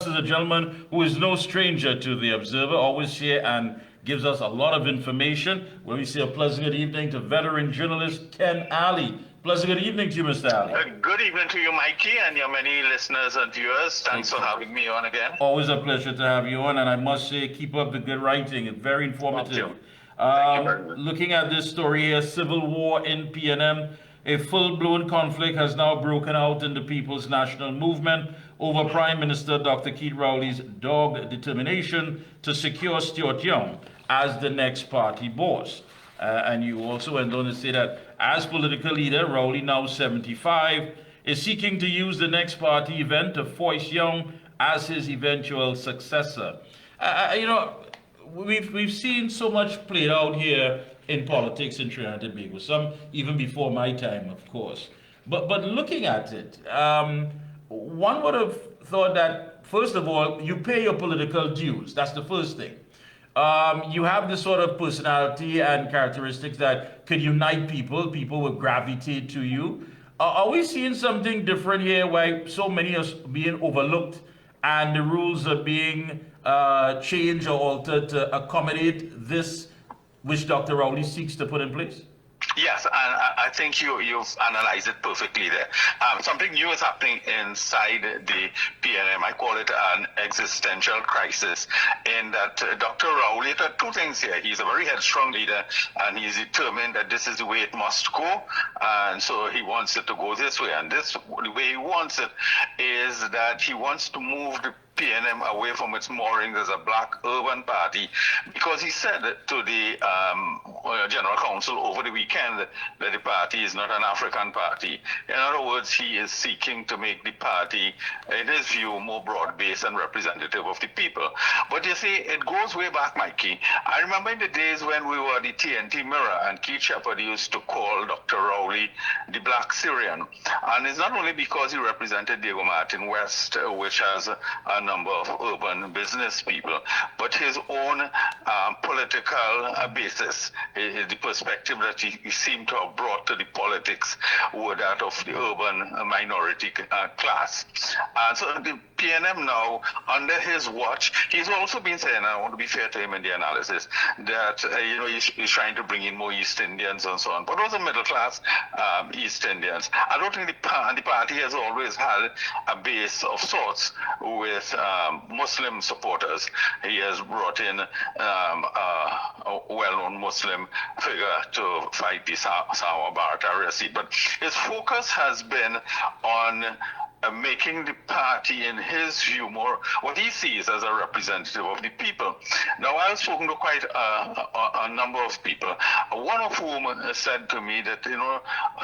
is a gentleman who is no stranger to the Observer, always here and gives us a lot of information. When we say a pleasant good evening to veteran journalist Ken Alley. Pleasant good evening to you, Mr. Alley. Good evening to you, Mikey, and your many listeners and viewers. Thanks for having me on again. Always a pleasure to have you on, and I must say, keep up the good writing. It's very informative. Thank you very much. Looking at this story here, civil war in PNM, a full-blown conflict has now broken out in the People's National Movement over Prime Minister Dr. Rowley's dogged determination to secure Stuart Young as the next party boss. And you also went on to say that as political leader, Rowley, now 75, is seeking to use the next party event to foist Young as his eventual successor. We've seen so much played out here in politics in Trinidad and Tobago, some even before my time, of course. But looking at it, one would have thought that, first of all, you pay your political dues. That's the first thing. You have the sort of personality and characteristics that could unite people would gravitate to you. Are we seeing something different here where so many are being overlooked and the rules are being changed or altered to accommodate this which Dr. Rowley seeks to put in place? Yes, and I think you've analyzed it perfectly there. Something new is happening inside the PNM. I call it an existential crisis in that Dr. Rowley, there are two things here. He's a very headstrong leader, and he's determined that this is the way it must go, and so he wants it to go this way. And the way he wants it is that he wants to move the PNM away from its moorings as a black urban party, because he said to the General Council over the weekend that the party is not an African party. In other words, he is seeking to make the party, in his view, more broad-based and representative of the people. But you see, it goes way back, Mikey. I remember in the days when we were the TNT Mirror, and Keith Shepard used to call Dr. Rowley the Black Syrian. And it's not only because he represented Diego Martin West, which has a number of urban business people, but his own political basis, the perspective that he seemed to have brought to the politics were that of the urban minority class. And so the PNM now, under his watch, he's also been saying, and I want to be fair to him in the analysis, that he's trying to bring in more East Indians and so on, but also middle class East Indians. I don't think the party has always had a base of sorts with Muslim supporters. He has brought in a well-known Muslim figure to fight the Sawa Barata seat, but his focus has been on making the party, in his view, more what he sees as a representative of the people. Now, I've spoken to quite a number of people, one of whom said to me that,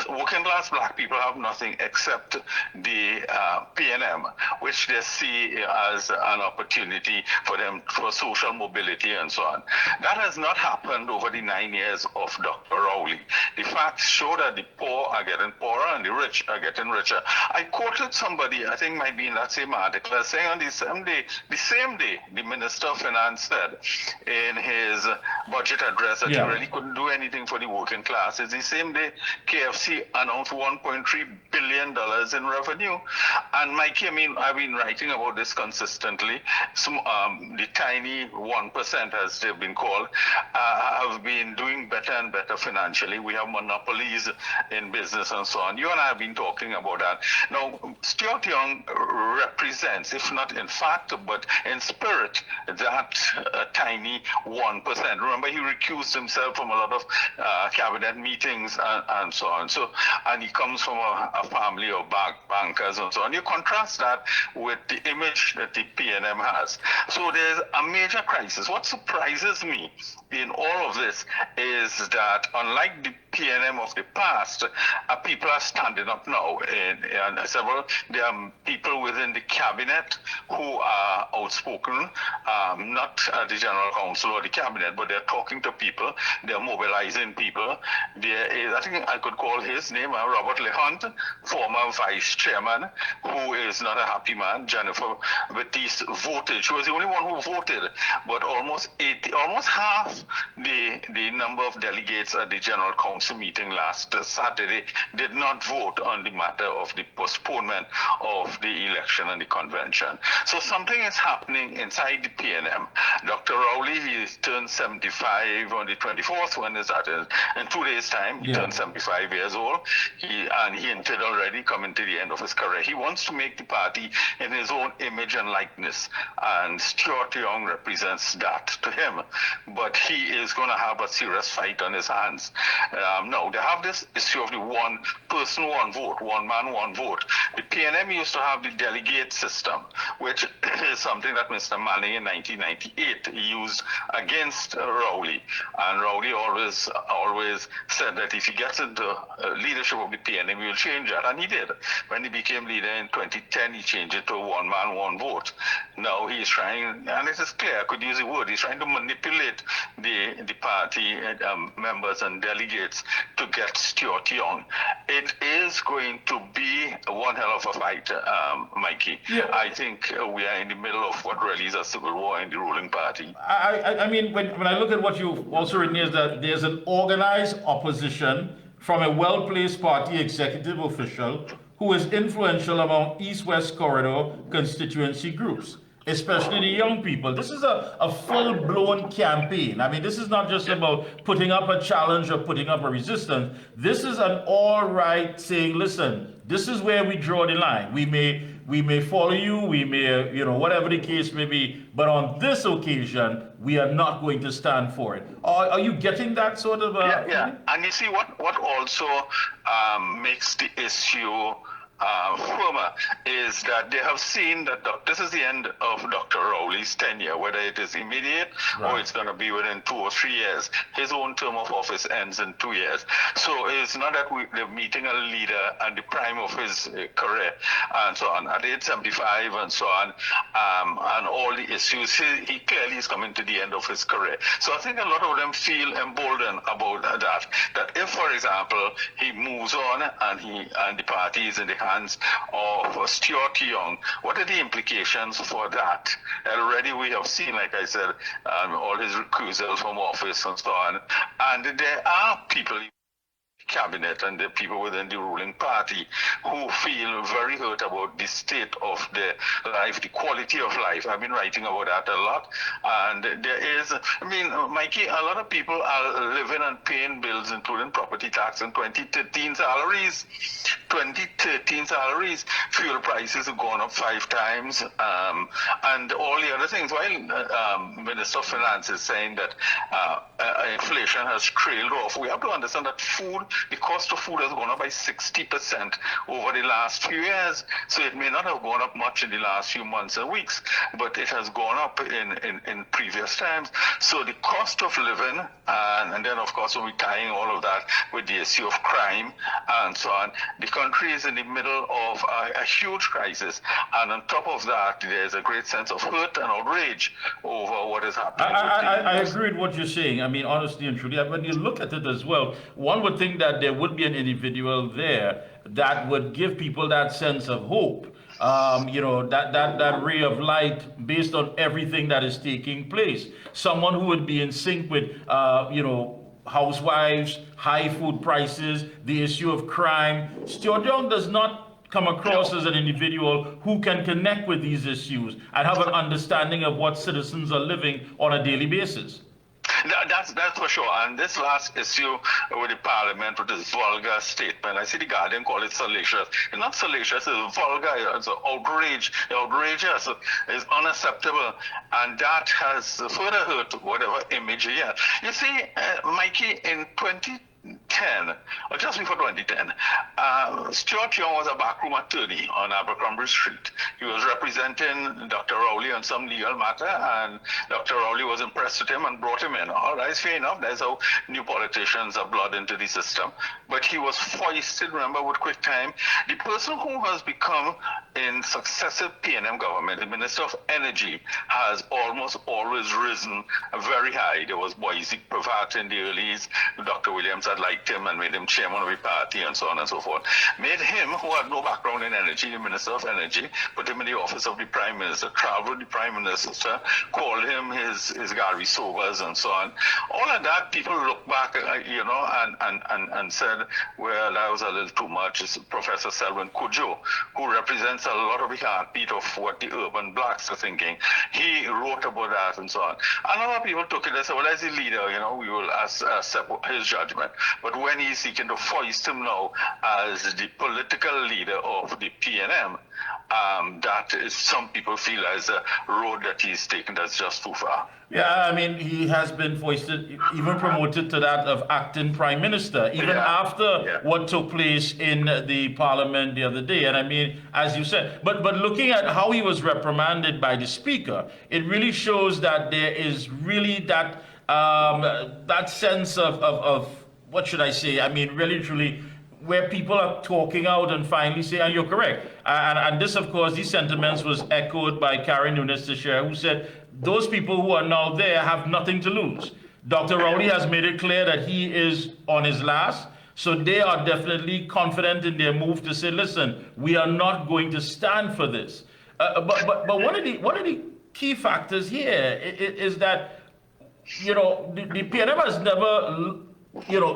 working class black people have nothing except the PNM, which they see as an opportunity for them for social mobility and so on. That has not happened over the 9 years of Dr. Rowley. The facts show that the poor are getting poorer and the rich are getting richer. I quoted somebody, I think might be in that same article, saying on the same day, the Minister of Finance said in his budget address that he really couldn't do anything for the working class. It's the same day KFC announced $1.3 billion in revenue. And Mikey, I've been writing about this consistently. The tiny 1%, as they've been called, have been doing better and better financially. We have monopolies in business and so on. You and I have been talking about that. Now, Stuart Young represents, if not in fact, but in spirit, that tiny 1%. Remember, he recused himself from a lot of cabinet meetings and so on. And he comes from a family of bankers and so on. You contrast that with the image that the PNM has. So there's a major crisis. What surprises me in all of this is that, unlike the PNM of the past, people are standing up now. There are people within the cabinet who are outspoken, not at the General Council or the cabinet, but they're talking to people, they're mobilizing people. There is, I think I could call his name, Robert LeHunt, former vice chairman, who is not a happy man. Jennifer Batiste voted. She was the only one who voted, but almost half the number of delegates at the General Council council meeting last Saturday, did not vote on the matter of the postponement of the election and the convention. So something is happening inside the PNM. Dr. Rowley, he turned 75 on the 24th. When is that? In 2 days' time, he turned 75 years old. He hinted already coming to the end of his career. He wants to make the party in his own image and likeness, and Stuart Young represents that to him. But he is going to have a serious fight on his hands. Now, they have this issue of the one person, one vote, one man, one vote. The PNM used to have the delegate system, which is something that Mr. Manning in 1998 used against Rowley. And Rowley always said that if he gets into leadership of the PNM, he will change that. And he did. When he became leader in 2010, he changed it to one man, one vote. Now he's trying, and it is clear, I could use the word, he's trying to manipulate the party members and delegates to get Stuart Young. It is going to be one hell of a fight, Mikey. Yeah. I think we are in the middle of what really is a civil war in the ruling party. I mean, when I look at what you've also written, is that there's an organized opposition from a well-placed party executive official who is influential among East-West Corridor constituency groups, especially the young people. This is a full-blown campaign. I mean, this is not just about putting up a challenge or putting up a resistance. This is an all-right saying, listen, this is where we draw the line. We may follow you, we may, whatever the case may be, but on this occasion, we are not going to stand for it. Are you getting that sort of... Yeah. And you see, what also makes the issue firmer is that they have seen that this is the end of Dr. Rowley's tenure, whether it is immediate or it's going to be within 2 or 3 years. His own term of office ends in 2 years. So it's not that they're meeting a leader at the prime of his career and so on, at age 75 and so on, and all the issues. He clearly is coming to the end of his career. So I think a lot of them feel emboldened about that if, for example, he moves on and the party is in the hands of Stuart Young, what are the implications for that? Already we have seen, like I said, all his recusals from office and so on. And there are people cabinet and the people within the ruling party who feel very hurt about the state of their life, the quality of life. I've been writing about that a lot. And there is, Mikey, a lot of people are living and paying bills, including property tax and 2013 salaries. 2013 salaries, fuel prices have gone up 5 times, and all the other things. While Minister of Finance is saying that inflation has trailed off, we have to understand that the cost of food has gone up by 60% over the last few years. So it may not have gone up much in the last few months and weeks, but it has gone up in previous times. So the cost of living, and then of course we're tying all of that with the issue of crime and so on. The country is in the middle of a huge crisis, and on top of that, there's a great sense of hurt and outrage over what is happening. I agree with what you're saying. I mean, honestly and truly, when you look at it as well, one would think that there would be an individual there that would give people that sense of hope. That ray of light based on everything that is taking place. Someone who would be in sync with, housewives, high food prices, the issue of crime. Stuart Young does not come across as an individual who can connect with these issues and have an understanding of what citizens are living on a daily basis. That's for sure. And this last issue with the parliament, with this vulgar statement, I see the Guardian call it salacious. It's not salacious, it's vulgar, it's outrageous, it's unacceptable. And that has further hurt whatever image he had. You see, Mikey, in 2010, or just before 2010, Stuart Young was a backroom attorney on Abercrombie Street. He was representing Dr. Rowley on some legal matter, and Dr. Rowley was impressed with him and brought him in. All right, fair enough. That's how new politicians are blood into the system. But he was foisted, remember, with quick time. The person who has become in successive PNM government, the Minister of Energy has almost always risen very high. There was Boise Pravat in the earlys. Dr. Williams had liked him and made him chairman of the party and so on and so forth. Made him, who had no background in energy, the Minister of Energy, put him in the office of the Prime Minister, traveled the Prime Minister, called him his Gary Sovas and so on. All of that, people look back, and said, well, that was a little too much. It's Professor Selwyn Cudjoe, who represents a lot of the heartbeat of what the urban blacks are thinking. He wrote about that and so on. And a lot of people took it and said, well, as a leader, we will accept his judgment. But when he's seeking to foist him now as the political leader of the PNM, that is, some people feel as a road that he's taken that's just too far. Yeah, I mean, he has been foisted, even promoted to that of acting prime minister, even after what took place in the parliament the other day. And I mean, as you said, but looking at how he was reprimanded by the speaker, it really shows that there is really that that sense of what should I say? I mean, really, truly, where people are talking out and finally say, and you're correct. And this, of course, these sentiments was echoed by Karen Nunes Teixeira, who said, those people who are now there have nothing to lose. Dr. Rowley has made it clear that he is on his last. So they are definitely confident in their move to say, listen, we are not going to stand for this. But one of the key factors here is that, the PNM has never,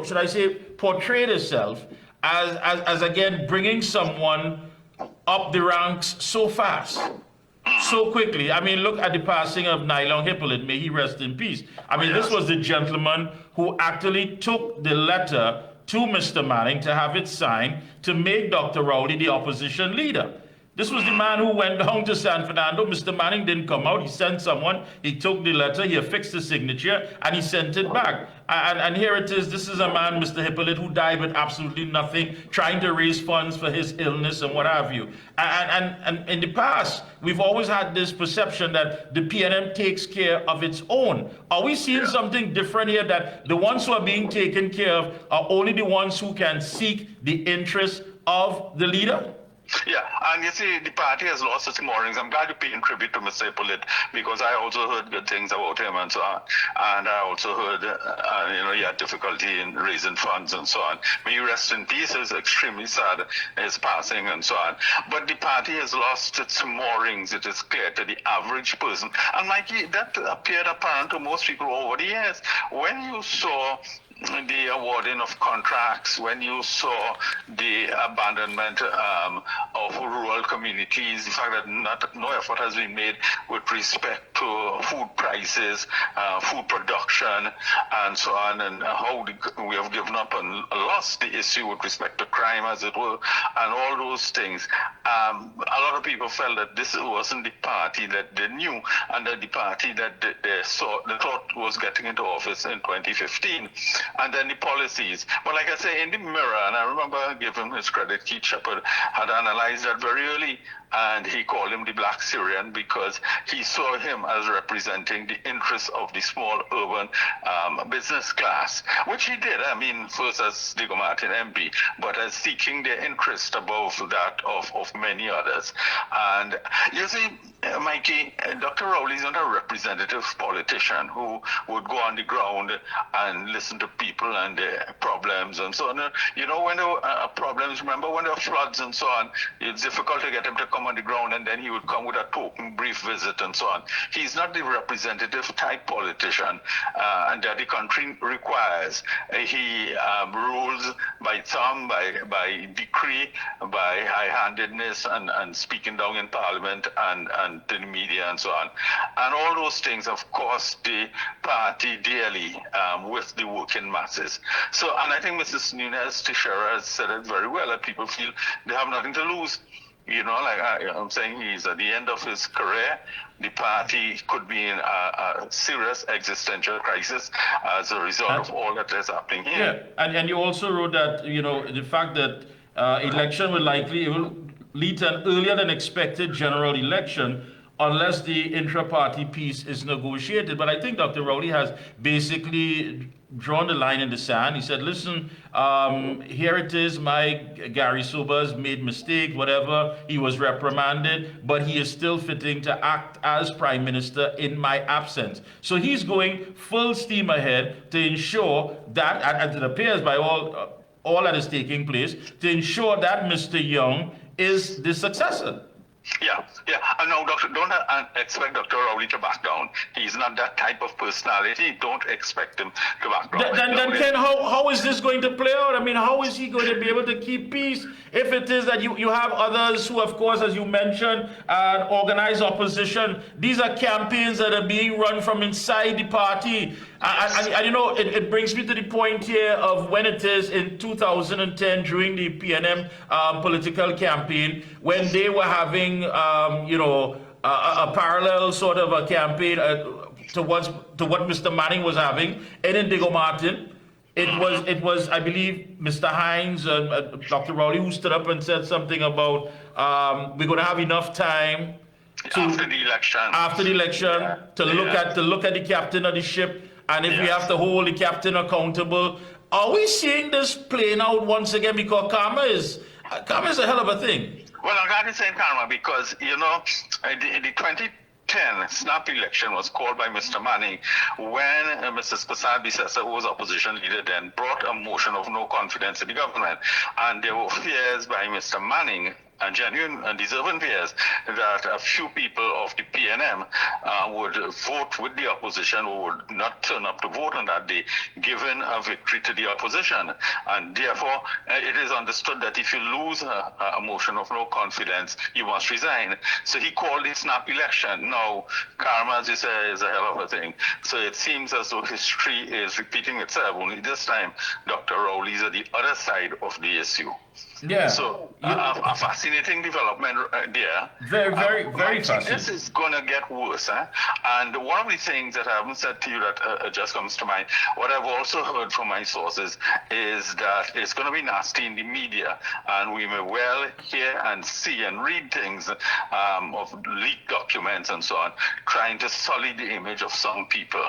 should I say, portrayed itself as again, bringing someone up the ranks so fast, so quickly. I mean, look at the passing of Nylon Hippolyte, may he rest in peace. I mean, this was the gentleman who actually took the letter to Mr. Manning to have it signed to make Dr. Rowley the opposition leader. This was the man who went down to San Fernando. Mr. Manning didn't come out. He sent someone. He took the letter. He affixed the signature, and he sent it back. And here it is. This is a man, Mr. Hippolyte, who died with absolutely nothing, trying to raise funds for his illness and what have you. And in the past, we've always had this perception that the PNM takes care of its own. Are we seeing something different here, that the ones who are being taken care of are only the ones who can seek the interests of the leader? Yeah, and you see, the party has lost its moorings. I'm glad you're paying tribute to Mr. Hippolyte, because I also heard good things about him and so on. And I also heard, he had difficulty in raising funds and so on. May he rest in peace. It's extremely sad, his passing and so on. But the party has lost its moorings. It is clear to the average person. And Mikey, that appeared apparent to most people over the years. When you saw the awarding of contracts, when you saw the abandonment of rural communities, the fact that no effort has been made with respect to food prices, food production, and so on, and how we have given up and lost the issue with respect to crime, as it were, and all those things. A lot of people felt that this wasn't the party that they knew, and that the party that they thought was getting into office in 2015. And then the policies. But like I say, in the mirror, and I remember giving his credit, Keith Shepard had analyzed that very early, and he called him the Black Syrian because he saw him as representing the interests of the small urban business class, which he did. I mean, first as Diego Martin MP, but as seeking their interest above that of many others. And you see, Mikey, Dr. Rowley is not a representative politician who would go on the ground and listen to people and their problems and so on. When there were problems, remember when there were floods and so on, it's difficult to get him to come on the ground, and then he would come with a token brief visit and so on. He's not the representative type politician and that the country requires. He rules by thumb, by decree, by high-handedness and speaking down in Parliament and to the media and so on. And all those things, of course, the party dearly with the working masses. So, and I think Mrs. Nunes Teixeira has said it very well, that people feel they have nothing to lose. I'm saying he's at the end of his career. The party could be in a serious existential crisis as a result of all that is happening here. Yeah, and you also wrote that, the fact that election will lead to an earlier than expected general election unless the intra-party peace is negotiated. But I think Dr. Rowley has basically drawn the line in the sand. He said, listen, here it is, my Gary Sobers made mistake, whatever, he was reprimanded, but he is still fitting to act as prime minister in my absence. So he's going full steam ahead to ensure that, and it appears by all that is taking place, to ensure that Mr. Young is the successor. Yeah. No, Doctor, don't expect Dr. Rowley to back down. He's not that type of personality. Don't expect him to back down. Then Ken, how is this going to play out? I mean, how is he going to be able to keep peace if it is that you have others who, of course, as you mentioned, organize opposition? These are campaigns that are being run from inside the party. Yes. And you know, it brings me to the point here of when it is in 2010 during the PNM political campaign, when they were having, a parallel sort of a campaign to what Mr. Manning was having in Indigo Martin. It was, I believe, Mr. Hines, Dr. Rowley, who stood up and said something about we're going to have enough time after the election to look at the captain of the ship, and if we have to hold the captain accountable. Are we seeing this playing out once again? Because karma is a hell of a thing. Well, I'm glad you're saying karma because, the 2010 snap election was called by Mr. Manning when Mr. Spasad Bisesa, who was opposition leader then, brought a motion of no confidence in the government. And there were fears by Mr. Manning, and genuine and deserving fears, that a few people of the PNM would vote with the opposition or would not turn up to vote on that day, giving a victory to the opposition. And therefore, it is understood that if you lose a motion of no confidence, you must resign. So he called it snap election. Now, karma, as you say, is a hell of a thing. So it seems as though history is repeating itself, only this time Dr. Rowley is at the other side of the issue. Yeah. So a fascinating development there. Very fascinating. This is going to get worse. And one of the things that I haven't said to you that just comes to mind, what I've also heard from my sources is that it's going to be nasty in the media. And we may well hear and see and read things of leaked documents and so on, trying to sully the image of some people.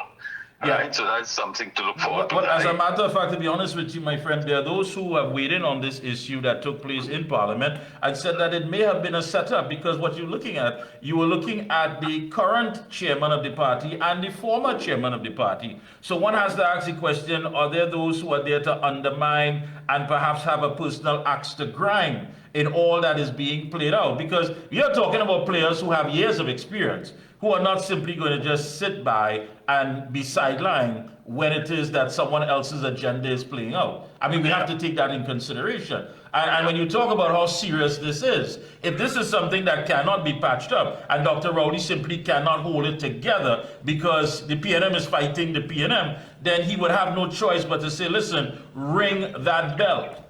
Yeah. Right, so that's something to look forward to. Well, as a matter of fact, to be honest with you, my friend, there are those who have weighed in on this issue that took place in Parliament and said that it may have been a setup because what you were looking at the current chairman of the party and the former chairman of the party. So one has to ask the question, are there those who are there to undermine and perhaps have a personal axe to grind in all that is being played out? Because you're talking about players who have years of experience, who are not simply going to just sit by and be sidelined when it is that someone else's agenda is playing out. I mean, we have to take that in consideration. And when you talk about how serious this is, if this is something that cannot be patched up, and Dr. Rowley simply cannot hold it together because the PNM is fighting the PNM, then he would have no choice but to say, listen, ring that bell.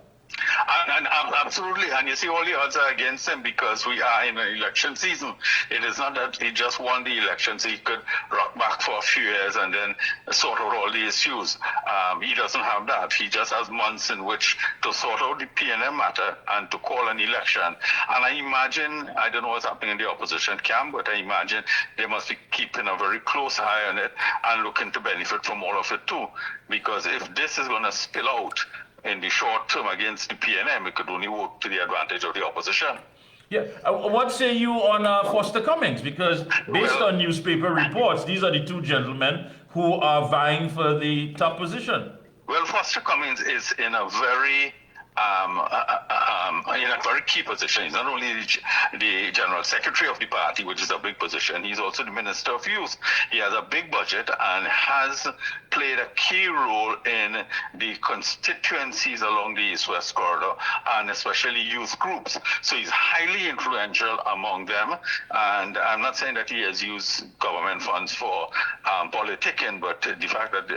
And absolutely, and you see all the odds are against him because we are in an election season. It is not that he just won the election so he could rock back for a few years and then sort out all the issues. He doesn't have that. He just has months in which to sort out the PNM matter and to call an election. And I imagine, I don't know what's happening in the opposition camp, but I imagine they must be keeping a very close eye on it and looking to benefit from all of it too. Because if this is going to spill out in the short term against the PNM, it could only work to the advantage of the opposition. Yeah. What say you on Foster Cummings? Because based on newspaper reports, these are the two gentlemen who are vying for the top position. Well, Foster Cummings is in a very key position. He's not only the general secretary of the party, which is a big position, he's also the minister of youth. He has a big budget and has played a key role in the constituencies along the East-West corridor and especially youth groups. So he's highly influential among them. And I'm not saying that he has used government funds for politicking, but the fact that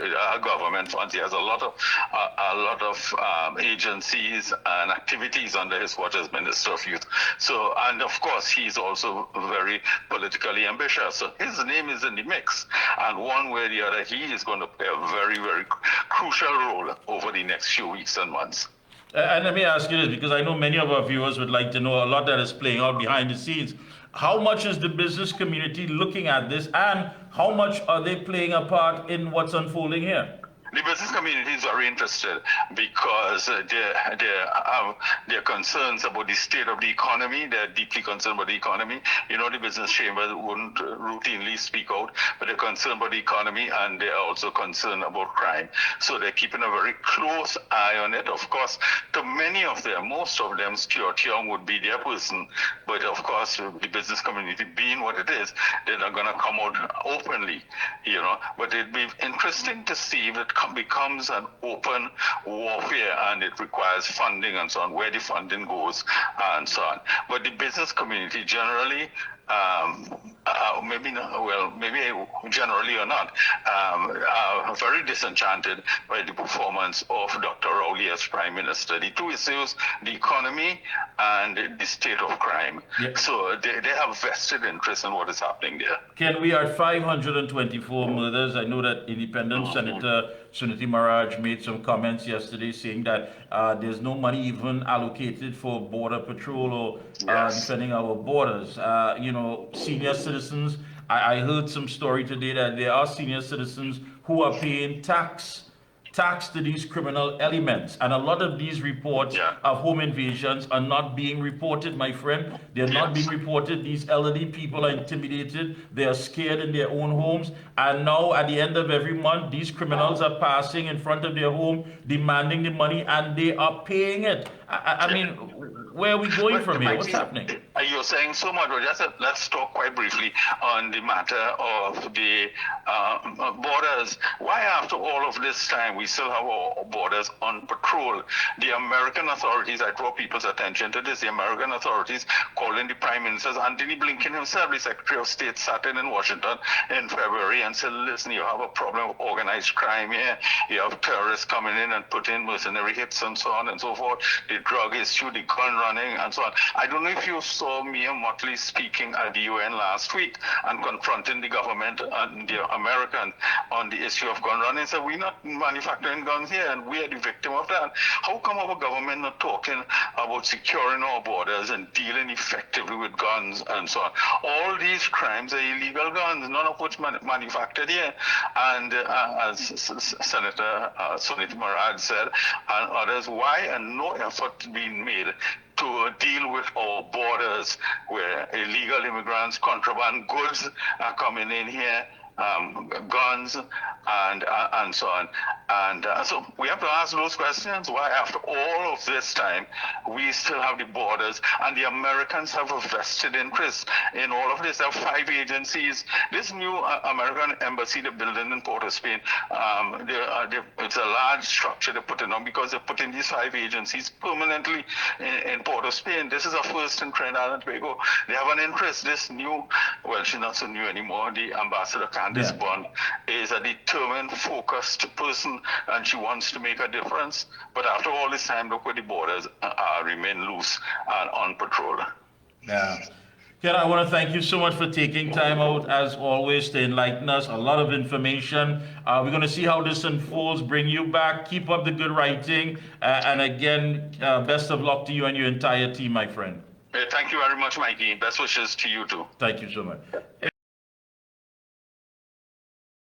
government funds, he has a lot of agencies and activities under his watch as Minister of Youth. So, and of course, he's also very politically ambitious. So his name is in the mix. And one way or the other, he is going to play a very, very crucial role over the next few weeks and months. And let me ask you this, because I know many of our viewers would like to know a lot that is playing out behind the scenes. How much is the business community looking at this, and how much are they playing a part in what's unfolding here? The business community is very interested because they're concerns about the state of the economy. They're deeply concerned about the economy. You know, the business chamber wouldn't routinely speak out, but they're concerned about the economy, and they're also concerned about crime. So they're keeping a very close eye on it. Of course, to many of them, most of them, Stuart Young would be their person. But of course, the business community being what it is, they're not going to come out openly, you know. But it'd be interesting to see if it becomes an open warfare and it requires funding and so on, where the funding goes and so on. But the business community generally, maybe not, well, maybe generally or not, are very disenchanted by the performance of Dr. Rowley as Prime Minister. The two issues, the economy and the state of crime. Yep. So they have vested interest in what is happening there. Ken, we are at 524 murders. I know that Independent Senator Suniti Maharaj made some comments yesterday saying that there's no money even allocated for border patrol or defending our borders. You know, senior citizens, I heard some story today that there are senior citizens who are paying tax to these criminal elements, and a lot of these reports of home invasions are not being reported, my friend. They're not being reported. These elderly people are intimidated. They are scared in their own homes, and now at the end of every month, these criminals are passing in front of their home, demanding the money, and they are paying it. I mean, where are we going from here? What's happening? You're saying so much, but just let's talk quite briefly on the matter of the borders. Why, after all of this time, we still have our borders on patrol? The American authorities, I draw people's attention to this, the American authorities calling the Prime Minister, Anthony Blinken himself, the Secretary of State, sat in Washington in February and said, listen, you have a problem with organized crime here. You have terrorists coming in and putting mercenary hits and so on and so forth. The drug issue, the gun running, and so on. I don't know if you saw Mia Motley speaking at the UN last week and confronting the government and the Americans on the issue of gun running. So we're not manufacturing guns here, and we are the victim of that. How come our government not talking about securing our borders and dealing effectively with guns and so on? All these crimes are illegal guns, none of which manufactured here. And as Senator Suniti Maharaj said, and others, why and no effort being made to deal with our borders where illegal immigrants, contraband goods are coming in here, guns, and so on. And so we have to ask those questions. Why, after all of this time, we still have the borders, and the Americans have a vested interest in all of this. There are 5 agencies. This new American embassy they're building in Port of Spain, it's a large structure they're putting on because they're putting these 5 agencies permanently in Port of Spain. This is a first in Trinidad and Tobago. They have an interest. This new, well, she's not so new anymore, the ambassador Candice Bond is a determined, focused person, and she wants to make a difference. But after all this time, look where the borders remain loose and on patrol. Yeah. Ken, I want to thank you so much for taking time out, as always, to enlighten us. A lot of information. We're going to see how this unfolds, bring you back. Keep up the good writing. And again, best of luck to you and your entire team, my friend. Thank you very much, Mikey. Best wishes to you too. Thank you so much.